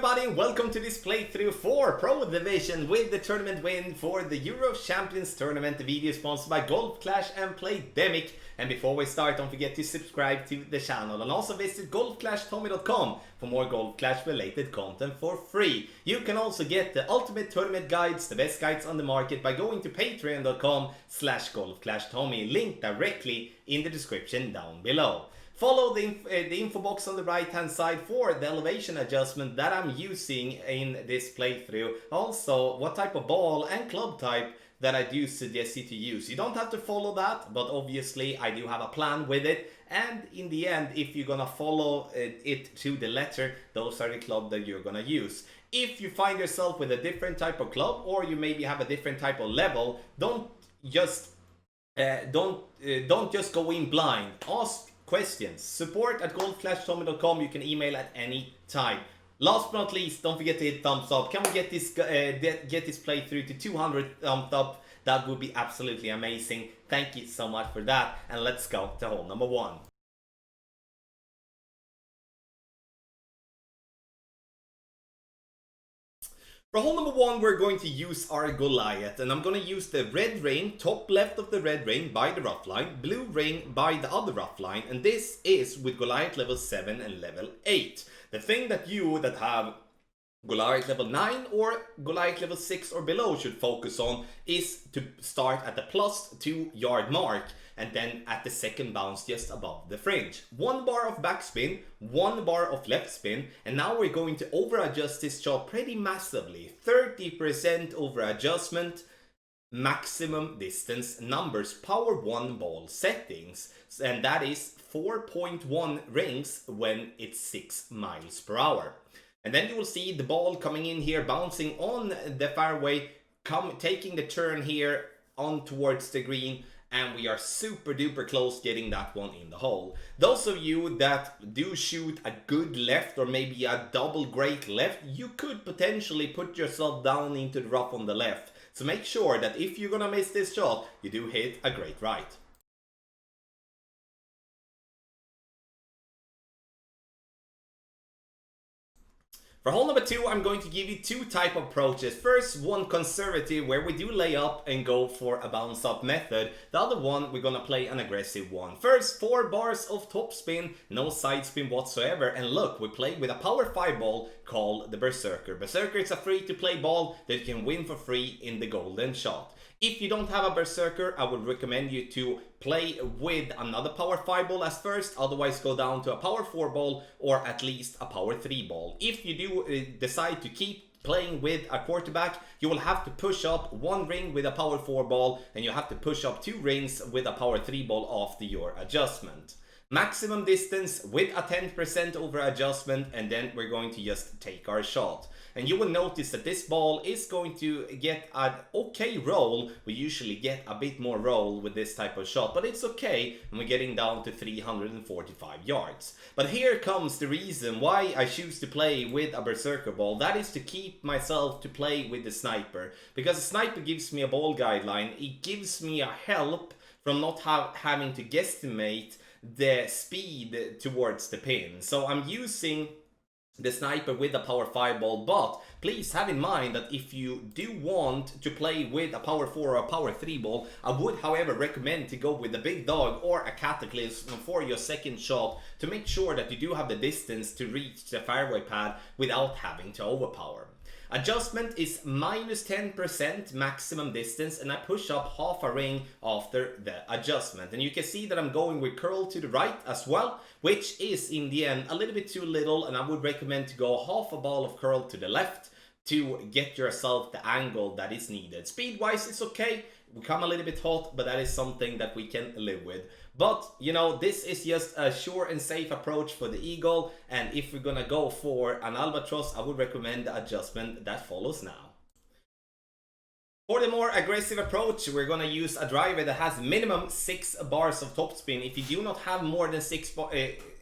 everybody and welcome to this playthrough for Pro Division with the tournament win for the Euro Champions Tournament. The video is sponsored by Golf Clash and Playdemic. And before we start, don't forget to subscribe to the channel and also visit golfclashtommy.com for more Golf Clash related content for free. You can also get the ultimate tournament guides, the best guides on the market, by going to patreon.com/golfclashtommy, linked directly in the description down below. Follow the info box on the right hand side for the elevation adjustment that I'm using in this playthrough. Also, what type of ball and club type that I do suggest you to use. You don't have to follow that, but obviously I do have a plan with it. And in the end, if you're gonna follow it to the letter, those are the club that you're gonna use. If you find yourself with a different type of club, or you maybe have a different type of level, don't just go in blind. Ask questions. Support@golfclashtommy.com. You can email at any time. Last but not least, don't forget to hit thumbs up. Can we get this playthrough to 200 thumbs up? That would be absolutely amazing. Thank you so much for that. And let's go to hole number one. For hole number one, we're going to use our Goliath, and I'm going to use the red ring, top left of the red ring by the rough line, blue ring by the other rough line, and this is with Goliath level 7 and level 8. The thing that you that have Goliath level 9 or Goliath level 6 or below should focus on is to start at the +2 yard mark and then at the second bounce just above the fringe. 1 bar of backspin, 1 bar of left spin, and now we're going to over adjust this shot pretty massively. 30% over adjustment, maximum distance numbers, power 1 ball settings, and that is 4.1 rings when it's 6 miles per hour. And then you will see the ball coming in here, bouncing on the fairway, taking the turn here on towards the green, and we are super duper close getting that one in the hole. Those of you that do shoot a good left or maybe a double great left, you could potentially put yourself down into the rough on the left. So make sure that if you're gonna miss this shot, you do hit a great right. For hole number 2, I'm going to give you 2 type of approaches. First, one conservative, where we do lay up and go for a bounce up method. The other one, we're gonna play an aggressive one. First, 4 bars of topspin, no side spin whatsoever. And look, we play with a power 5 ball called the Berserker. Berserker is a free to play ball that you can win for free in the golden shot. If you don't have a Berserker, I would recommend you to play with another power 5 ball as first, otherwise go down to a power 4 ball or at least a power 3 ball. If you do decide to keep playing with a quarterback, you will have to push up 1 ring with a power 4 ball and you have to push up 2 rings with a power 3 ball after your adjustment. Maximum distance with a 10% over adjustment, and then we're going to just take our shot. And you will notice that this ball is going to get an okay roll. We usually get a bit more roll with this type of shot, but it's okay, and we're getting down to 345 yards. But here comes the reason why I choose to play with a Berserker ball. That is to keep myself to play with the sniper, because the sniper gives me a ball guideline. It gives me a help from not having to guesstimate the speed towards the pin. So I'm using the sniper with a power 5 ball, but please have in mind that if you do want to play with a power 4 or a power 3 ball, I would however recommend to go with a big dog or a cataclysm for your second shot to make sure that you do have the distance to reach the fairway pad without having to overpower. Adjustment is -10% maximum distance, and I push up half a ring after the adjustment. And you can see that I'm going with curl to the right as well, which is in the end a little bit too little, and I would recommend to go half a ball of curl to the left to get yourself the angle that is needed. Speed wise, it's okay. We come a little bit hot, but that is something that we can live with. But, you know, this is just a sure and safe approach for the eagle. And if we're gonna go for an albatross, I would recommend the adjustment that follows now. For the more aggressive approach, we're gonna use a driver that has minimum 6 bars of topspin. If you do not have more than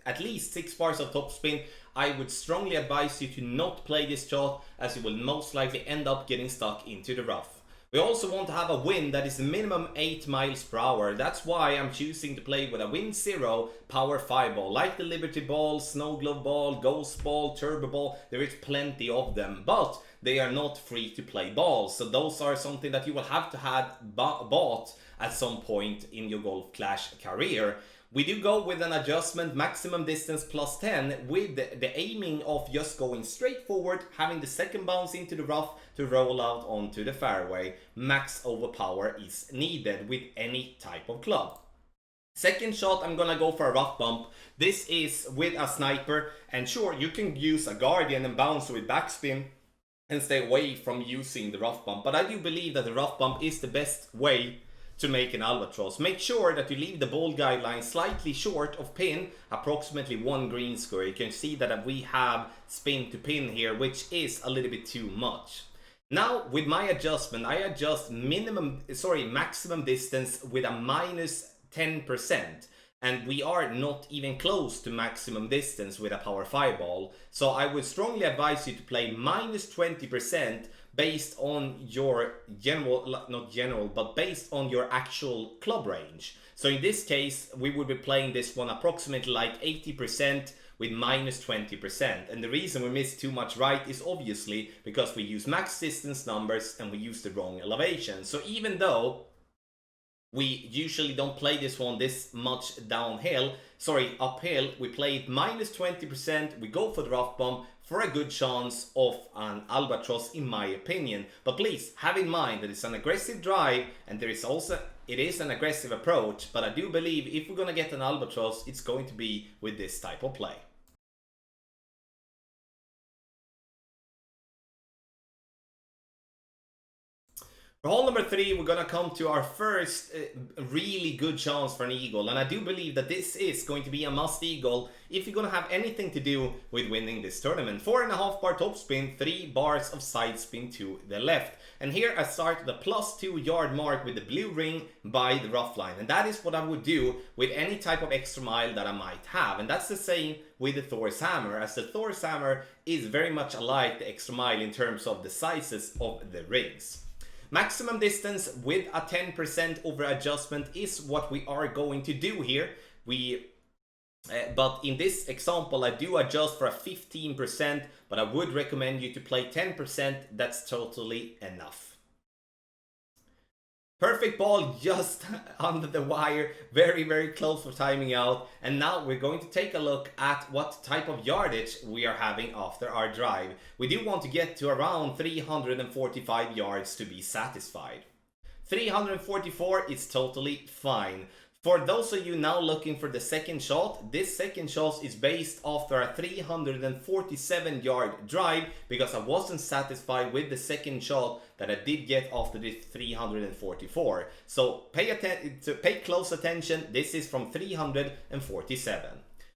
at least 6 bars of topspin, I would strongly advise you to not play this shot, as you will most likely end up getting stuck into the rough. We also want to have a wind that is minimum 8 miles per hour. That's why I'm choosing to play with a Wind Zero Power 5 ball. Like the Liberty Ball, Snow Globe Ball, Ghost Ball, Turbo Ball, there is plenty of them. But they are not free to play balls. So those are something that you will have to have bought at some point in your Golf Clash career. We do go with an adjustment, maximum distance plus 10, with the aiming of just going straight forward, having the second bounce into the rough to roll out onto the fairway. Max overpower is needed with any type of club. Second shot, I'm gonna go for a rough bump. This is with a sniper, and sure, you can use a guardian and bounce with backspin and stay away from using the rough bump, but I do believe that the rough bump is the best way to make an albatross. Make sure that you leave the ball guideline slightly short of pin, approximately 1 green square. You can see that we have spin to pin here, which is a little bit too much. Now with my adjustment, I adjust maximum distance with a minus 10%. And we are not even close to maximum distance with a Power 5 ball. So I would strongly advise you to play minus 20% based on your based on your actual club range. So in this case, we would be playing this one approximately like 80% with minus 20%. And the reason we miss too much right is obviously because we use max distance numbers and we use the wrong elevation. So even though we usually don't play this one this much uphill, we play it minus 20%, we go for the rough bump for a good chance of an albatross in my opinion. But please have in mind that it's an aggressive drive and it is an aggressive approach, but I do believe if we're gonna get an albatross, it's going to be with this type of play. For hole number 3, we're gonna come to our first really good chance for an eagle, and I do believe that this is going to be a must eagle if you're gonna have anything to do with winning this tournament. 4.5 bar topspin, 3 bars of side spin to the left, and here I start at the +2 yard mark with the blue ring by the rough line, and that is what I would do with any type of extra mile that I might have, and that's the same with the Thor's hammer, as the Thor's hammer is very much alike the extra mile in terms of the sizes of the rings. Maximum distance with a 10% over adjustment is what we are going to do here. But in this example, I do adjust for a 15%, but I would recommend you to play 10%. That's totally enough. Perfect ball just under the wire, very, very close for timing out. And now we're going to take a look at what type of yardage we are having after our drive. We do want to get to around 345 yards to be satisfied. 344 is totally fine. For those of you now looking for the second shot, this second shot is based after a 347 yard drive because I wasn't satisfied with the second shot that I did get after this 344. So pay close attention. This is from 347.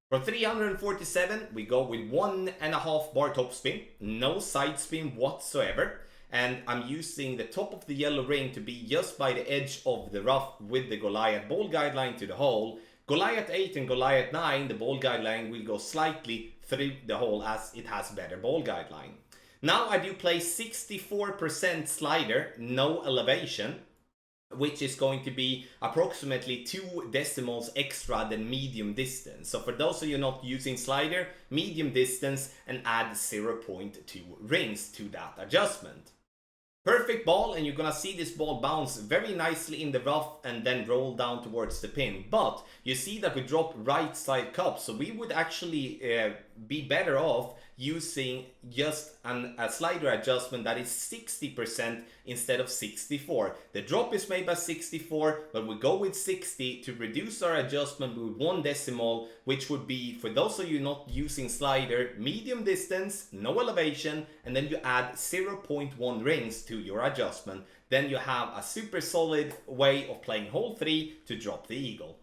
From 347, we go with 1.5 bar topspin, no side spin whatsoever. And I'm using the top of the yellow ring to be just by the edge of the rough with the Goliath ball guideline to the hole. Goliath 8 and Goliath 9, the ball guideline will go slightly through the hole as it has better ball guideline. Now I do play 64% slider, no elevation, which is going to be approximately 2 decimals extra than medium distance. So for those of you not using slider, medium distance, and add 0.2 rings to that adjustment. Perfect ball, and you're gonna see this ball bounce very nicely in the rough and then roll down towards the pin. But you see that we drop right side cup, so we would actually be better off using just a slider adjustment that is 60% instead of 64. The drop is made by 64, but we go with 60 to reduce our adjustment with 1 decimal, which would be, for those of you not using slider, medium distance, no elevation, and then you add 0.1 rings to your adjustment. Then you have a super solid way of playing hole 3 to drop the eagle.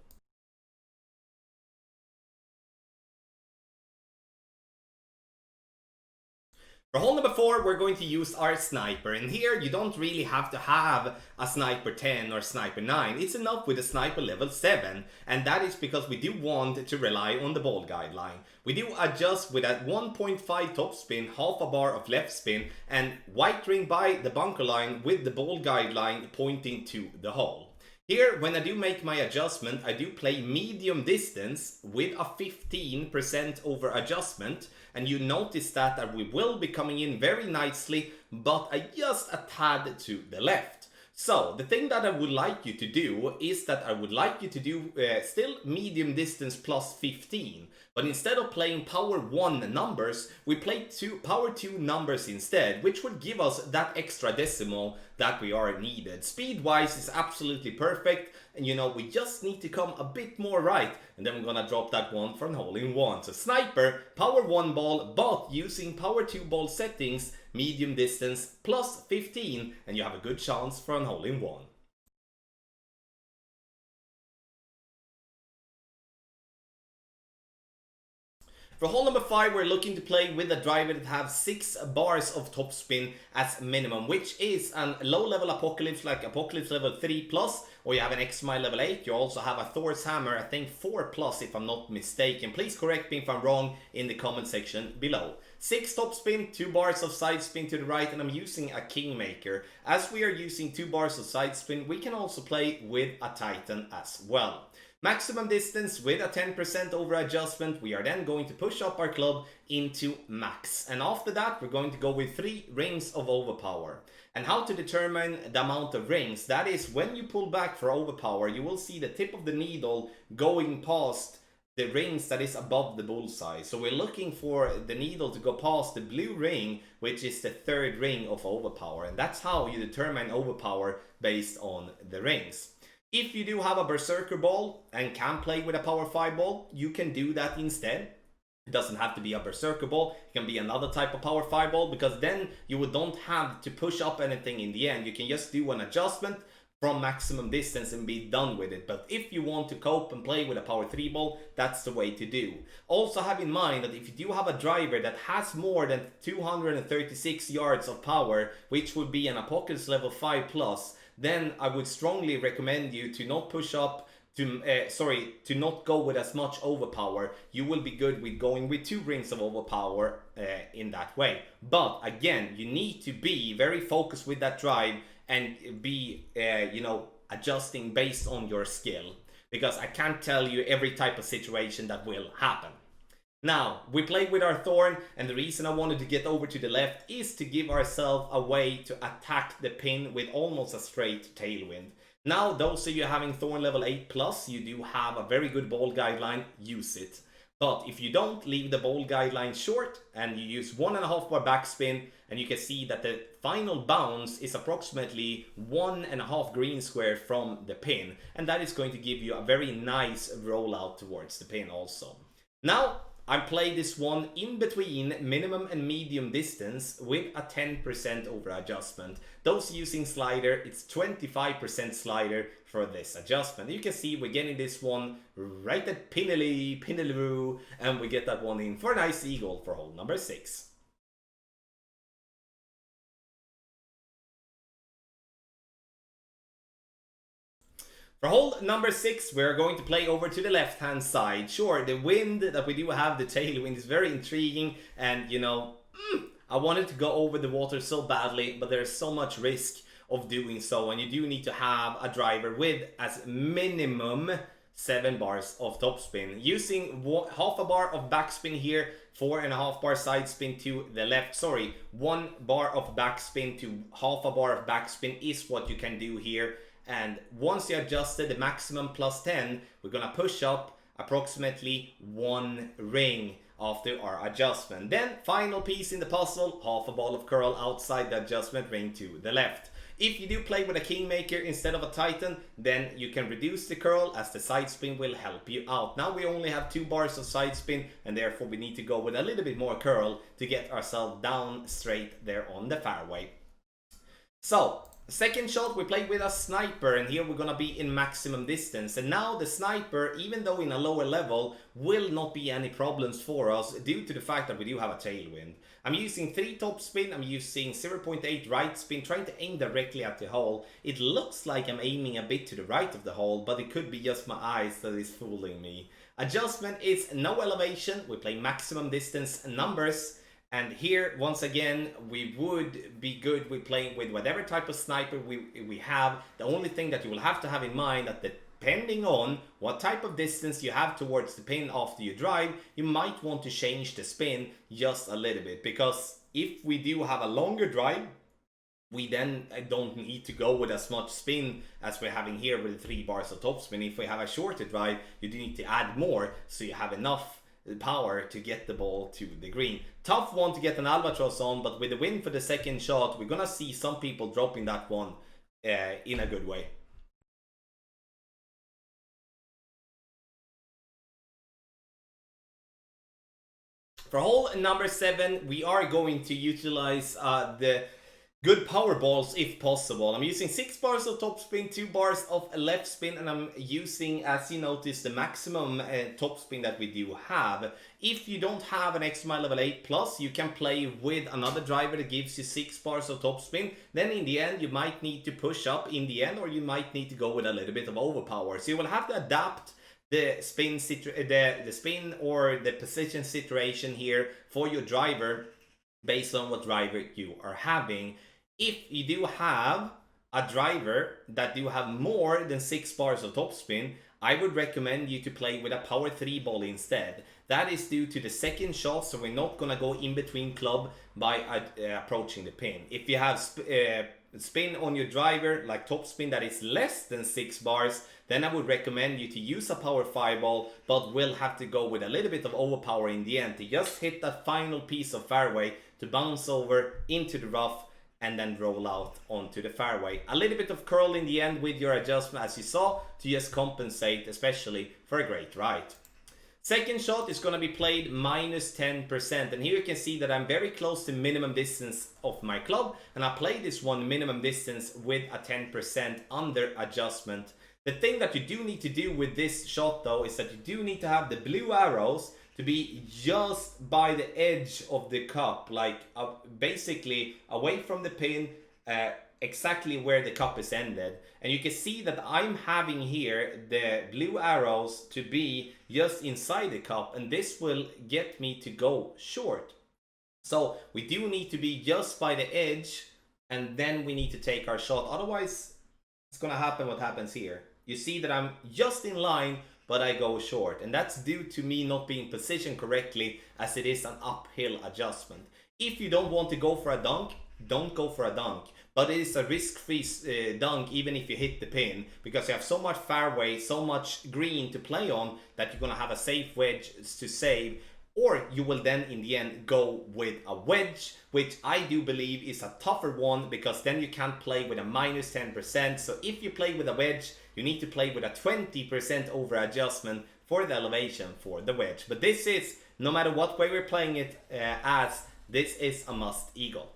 For hole number 4, we're going to use our sniper, and here you don't really have to have a sniper 10 or sniper 9, it's enough with a sniper level 7, and that is because we do want to rely on the ball guideline. We do adjust with that 1.5 top spin, half a bar of left spin, and white ring by the bunker line with the ball guideline pointing to the hole. Here, when I do make my adjustment, I do play medium distance with a 15% over adjustment, and you notice that we will be coming in very nicely, but just a tad to the left. So, the thing that I would like you to do is that I would like you to do still medium distance plus 15. But instead of playing power 1 numbers, we play power 2 numbers instead, which would give us that extra decimal that we are needed. Speed-wise is absolutely perfect, and you know, we just need to come a bit more right, and then we're gonna drop that one for an hole-in-one. So sniper, power 1 ball, but using power 2 ball settings, medium distance plus 15, and you have a good chance for an hole-in-one. For hole number 5, we're looking to play with a driver that has 6 bars of topspin as minimum, which is a low-level Apocalypse, like Apocalypse level 3+, or you have an X-Mile level 8. You also have a Thor's Hammer, I think 4+, if I'm not mistaken. Please correct me if I'm wrong in the comment section below. 6 topspin, 2 bars of side spin to the right, and I'm using a Kingmaker. As we are using 2 bars of side spin, we can also play with a Titan as well. Maximum distance with a 10% over adjustment. We are then going to push up our club into max. And after that, we're going to go with 3 rings of overpower. And how to determine the amount of rings? That is, when you pull back for overpower, you will see the tip of the needle going past the rings that is above the bullseye. So we're looking for the needle to go past the blue ring, which is the 3rd ring of overpower. And that's how you determine overpower based on the rings. If you do have a Berserker ball and can play with a Power 5 ball, you can do that instead. It doesn't have to be a Berserker ball, it can be another type of Power 5 ball, because then you don't have to push up anything in the end. You can just do an adjustment from maximum distance and be done with it. But if you want to cope and play with a Power 3 ball, that's the way to do. Also have in mind that if you do have a driver that has more than 236 yards of power, which would be an Apocalypse level 5+, then I would strongly recommend you to not push up, to not go with as much overpower. You will be good with going with 2 rings of overpower in that way. But again, you need to be very focused with that drive and be, adjusting based on your skill. Because I can't tell you every type of situation that will happen. Now, we played with our Thorn, and the reason I wanted to get over to the left is to give ourselves a way to attack the pin with almost a straight tailwind. Now, those of you having Thorn level 8+, you do have a very good ball guideline, use it. But if you don't, leave the ball guideline short and you use 1.5 bar backspin, and you can see that the final bounce is approximately 1.5 green square from the pin, and that is going to give you a very nice rollout towards the pin also. Now, I play this one in between minimum and medium distance with a 10% over adjustment. Those using slider, it's 25% slider for this adjustment. You can see we're getting this one right at Pineloo, and we get that one in for a nice eagle for hole number 6. For hole number 6, we're going to play over to the left-hand side. Sure, the wind that we do have, the tailwind, is very intriguing, and I wanted to go over the water so badly, but there's so much risk of doing so, and you do need to have a driver with as minimum 7 bars of topspin. Using half a bar of backspin here, 4.5 bar side spin to the left. 1 bar of backspin to half a bar of backspin is what you can do here. And once you adjusted the maximum plus 10, we're gonna push up approximately 1 ring after our adjustment. Then, final piece in the puzzle, half a ball of curl outside the adjustment ring to the left. If you do play with a Kingmaker instead of a Titan, then you can reduce the curl, as the side spin will help you out. Now we only have 2 bars of side spin, and therefore we need to go with a little bit more curl to get ourselves down straight there on the fairway. So, Second shot, we played with a sniper, and here we're gonna be in maximum distance. And now the sniper, even though in a lower level, will not be any problems for us due to the fact that we do have a tailwind. I'm using 3 top spin, I'm using 0.8 right spin, trying to aim directly at the hole. It looks like I'm aiming a bit to the right of the hole, but it could be just my eyes that is fooling me. Adjustment is no elevation, we play maximum distance numbers. And here, once again, we would be good with playing with whatever type of sniper we have. The only thing that you will have to have in mind that depending on what type of distance you have towards the pin after you drive, you might want to change the spin just a little bit. Because if we do have a longer drive, we then don't need to go with as much spin as we're having here with the 3 bars of topspin. If we have a shorter drive, you do need to add more so you have enough power to get the ball to the green. Tough one to get an albatross on, but with the win for the second shot, we're gonna see some people dropping that one in a good way. For hole number 7, we are going to utilize the good power balls if possible. I'm using 6 bars of top spin, 2 bars of left spin, and I'm using, as you notice, the maximum top spin that we do have. If you don't have an extra level 8+, you can play with another driver that gives you 6 bars of top spin. Then in the end, you might need to push up in the end, or you might need to go with a little bit of overpower. So you will have to adapt the spin or the position situation here for your driver based on what driver you are having. If you do have a driver that do have more than 6 bars of topspin, I would recommend you to play with a power 3 ball instead. That is due to the second shot, so we're not gonna go in between club by approaching the pin. If you have spin on your driver, like topspin that is less than 6 bars, then I would recommend you to use a power 5 ball, but will have to go with a little bit of overpower in the end to just hit that final piece of fairway to bounce over into the rough and then roll out onto the fairway. A little bit of curl in the end with your adjustment, as you saw, to just compensate, especially for a great ride. Second shot is going to be played -10%, and here you can see that I'm very close to minimum distance of my club, and I play this one minimum distance with a 10% under adjustment. The thing that you do need to do with this shot though is that you do need to have the blue arrows to be just by the edge of the cup, like basically away from the pin, exactly where the cup is ended. And you can see that I'm having here the blue arrows to be just inside the cup, and this will get me to go short. So we do need to be just by the edge, and then we need to take our shot. Otherwise, it's gonna happen what happens here. You see that I'm just in line, but I go short, and that's due to me not being positioned correctly, as it is an uphill adjustment. If you don't want to go for a dunk, don't go for a dunk, but it is a risk-free dunk even if you hit the pin, because you have so much fairway, so much green to play on, that you're gonna have a safe wedge to save. Or you will then in the end go with a wedge, which I do believe is a tougher one, because then you can't play with a -10%. So if you play with a wedge, you need to play with a 20% over adjustment for the elevation for the wedge. But this is, no matter what way we're playing it as, this is a must eagle.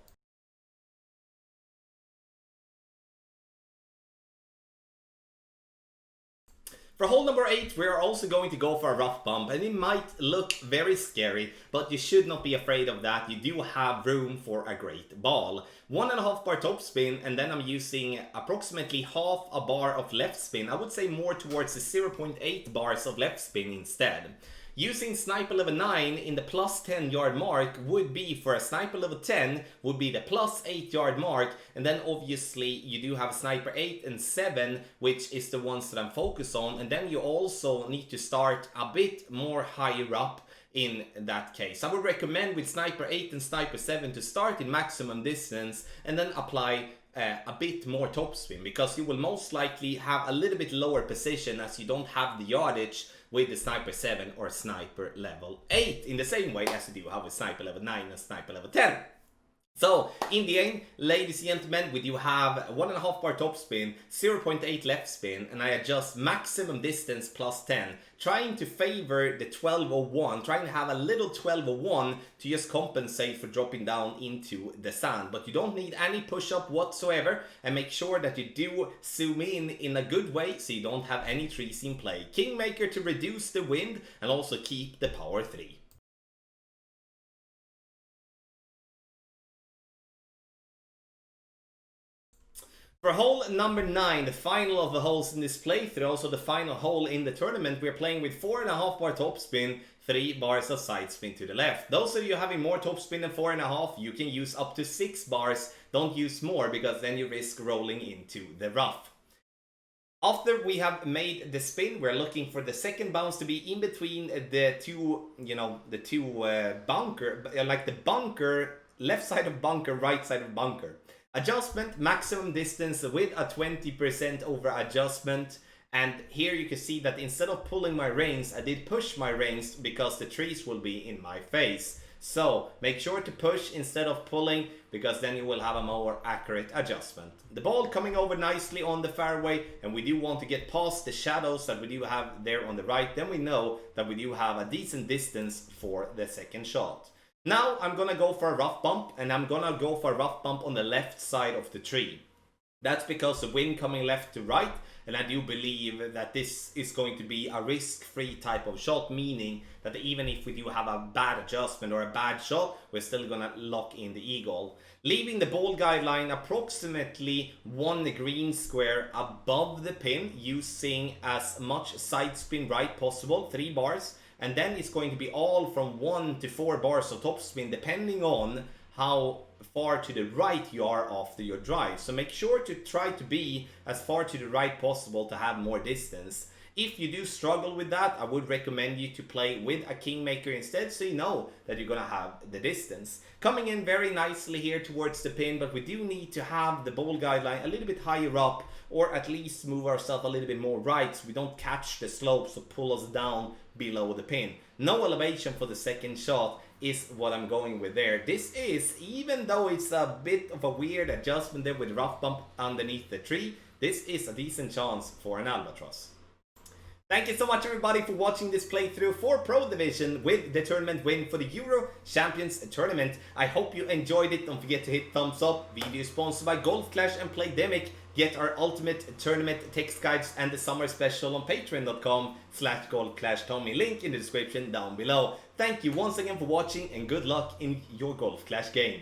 For hole number 8, we are also going to go for a rough bump, and it might look very scary, but you should not be afraid of that. You do have room for a great ball. 1.5 bar top spin, and then I'm using approximately half a bar of left spin. I would say more towards the 0.8 bars of left spin instead. Using sniper level 9 in the +10 yard mark would be, for a sniper level 10, would be the +8 yard mark. And then obviously you do have sniper 8 and 7, which is the ones that I'm focused on. And then you also need to start a bit more higher up in that case. I would recommend with sniper 8 and sniper 7 to start in maximum distance and then apply a bit more topspin, because you will most likely have a little bit lower position as you don't have the yardage with the sniper 7 or sniper level 8 in the same way as you do have with sniper level 9 and sniper level 10. So, in the end, ladies and gentlemen, we do have 1.5 bar topspin, 0.8 left spin, and I adjust maximum distance plus 10, trying to favor the 1201, trying to have a little 1201 to just compensate for dropping down into the sand. But you don't need any push-up whatsoever, and make sure that you do zoom in a good way so you don't have any trees in play. Kingmaker to reduce the wind and also keep the power 3. For hole number 9, the final of the holes in this playthrough, also the final hole in the tournament, we're playing with 4.5 bar topspin, 3 bars of side spin to the left. Those of you having more topspin than 4.5, you can use up to 6 bars. Don't use more because then you risk rolling into the rough. After we have made the spin, we're looking for the second bounce to be in between the two, bunker, like the bunker, left side of bunker, right side of bunker. Adjustment, maximum distance with a 20% over adjustment. And here you can see that instead of pulling my reins, I did push my reins because the trees will be in my face. So make sure to push instead of pulling, because then you will have a more accurate adjustment. The ball coming over nicely on the fairway, and we do want to get past the shadows that we do have there on the right. Then we know that we do have a decent distance for the second shot. Now I'm gonna go for a rough bump, and I'm gonna go for a rough bump on the left side of the tree. That's because the wind coming left to right, and I do believe that this is going to be a risk-free type of shot, meaning that even if we do have a bad adjustment or a bad shot, we're still gonna lock in the eagle. Leaving the ball guideline approximately 1 green square above the pin, using as much side spin right possible, 3 bars. And then it's going to be all from 1 to 4 bars of topspin, depending on how far to the right you are after your drive. So make sure to try to be as far to the right possible to have more distance. If you do struggle with that, I would recommend you to play with a Kingmaker instead, so you know that you're gonna have the distance. Coming in very nicely here towards the pin, but we do need to have the ball guideline a little bit higher up, or at least move ourselves a little bit more right so we don't catch the slopes or pull us down below the pin. No elevation for the second shot is what I'm going with there. This is, even though it's a bit of a weird adjustment there with rough bump underneath the tree, this is a decent chance for an albatross. Thank you so much everybody for watching this playthrough for Pro Division with the tournament win for the Euro Champions Tournament. I hope you enjoyed it. Don't forget to hit thumbs up. Video is sponsored by Golf Clash and Playdemic. Get our ultimate tournament text guides and the summer special on patreon.com/golfclashtommy. Link in the description down below. Thank you once again for watching, and good luck in your Golf Clash game.